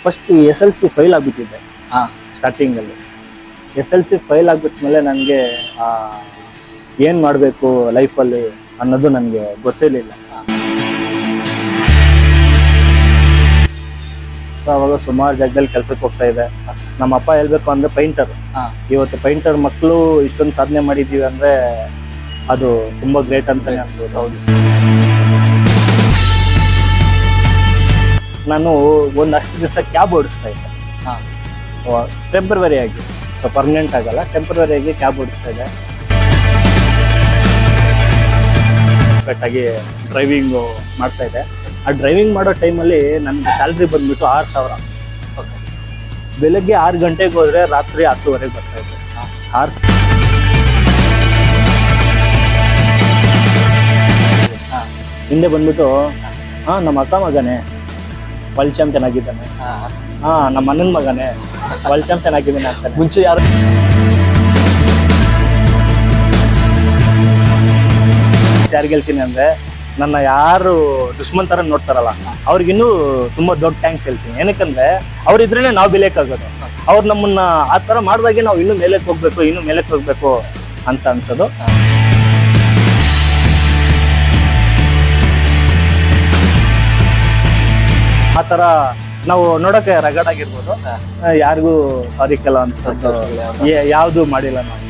First SLC file ಆಗ್ಬಿಟ್ಟಿದ್ದೆ ಸ್ಟಾರ್ಟಿಂಗಲ್ಲಿ. SLC file ಆಗ್ಬಿಟ್ಮೇಲೆ ನನಗೆ ಏನು ಮಾಡಬೇಕು ಲೈಫಲ್ಲಿ ಅನ್ನೋದು ನನಗೆ ಗೊತ್ತಿರಲಿಲ್ಲ. ಸೊ ಅವಾಗ ಸುಮಾರು ಜಾಗದಲ್ಲಿ ಕೆಲ್ಸಕ್ಕೆ ಹೋಗ್ತಾ ಇದೆ. ನಮ್ಮ ಅಪ್ಪ ಹೇಳ್ಬೇಕು ಅಂದ್ರೆ ಪೈಂಟರ್. ಇವತ್ತು ಪೈಂಟರ್ ಮಕ್ಕಳು ಇಷ್ಟೊಂದು ಸಾಧನೆ ಮಾಡಿದ್ದೀವಿ ಅಂದ್ರೆ ಅದು ತುಂಬಾ ಗ್ರೇಟ್ ಅಂತಾನೆ ಅನ್ಬೋದು. ಹೌದು. ನಾನು ಒಂದಷ್ಟು ದಿವಸ ಕ್ಯಾಬ್ ಓಡಿಸ್ತಾ ಇದ್ದೆ ಟೆಂಪರರಿ ಆಗಿ. ಸೊ ಪರ್ಮನೆಂಟ್ ಆಗಲ್ಲ, ಟೆಂಪರರಿ ಆಗಿ ಕ್ಯಾಬ್ ಓಡಿಸ್ತಾ ಇದ್ದೆ. ಕರೆಕ್ಟಾಗಿ ಡ್ರೈವಿಂಗು ಮಾಡ್ತಾ ಇದ್ದೆ. ಆ ಡ್ರೈವಿಂಗ್ ಮಾಡೋ ಟೈಮಲ್ಲಿ ನನಗೆ ಸ್ಯಾಲ್ರಿ ಬಂದ್ಬಿಟ್ಟು 6,000. ಬೆಳಗ್ಗೆ 6 ಗಂಟೆಗೆ ಹೋದ್ರೆ ರಾತ್ರಿ 10:30 ಬರ್ತಾ ಇದ್ದೆ. 6 ಹಿಂದೆ ಬಂದ್ಬಿಟ್ಟು ನಮ್ಮ ಅಕ್ಕ ಮಗನೇ ವರ್ಲ್ಡ್ ಚಾಂಪಿಯನ್ ಆಗಿದ್ದಾನೆ, ನಮ್ಮ ಅಣ್ಣನ ಮಗನೇ ವರ್ಲ್ಡ್ ಚಾಂಪಿಯನ್ ಆಗಿದ್ದಾನೆ ಅಂತಾನೆ. ಮುಂಚೆ ಯಾರು ಗೆಲ್ತೀನಿ ಅಂದ್ರೆ ನನ್ನ ಯಾರು ದುಶ್ಮನ್ ತರ ನೋಡ್ತಾರಲ್ಲ ಅವ್ರಿಗಿನ್ನೂ ತುಂಬಾ ದೊಡ್ಡ ಥ್ಯಾಂಕ್ಸ್ ಹೇಳ್ತೀನಿ. ಏನಕ್ಕಂದ್ರೆ ಅವ್ರಿದ್ರೇನೆ ನಾವು ಬೆಳೆಯಕ್ಕಾಗೋದು. ಅವ್ರು ನಮ್ಮನ್ನ ಆ ತರ ಮಾಡಿದಾಗೆ ನಾವು ಇನ್ನೂ ಮೇಲಕ್ಕೆ ಹೋಗ್ಬೇಕು ಅಂತ ಅನ್ಸೋದು. ಆ ತರ ನಾವು ನೋಡಕ್ಕೆ ರಗಡ್ ಆಗಿರ್ಬೋದು, ಯಾರಿಗೂ ಸಾರಿ ಕೆಲ ಅಂತ ಯಾವ್ದು ಮಾಡಿಲ್ಲ ನಾವು.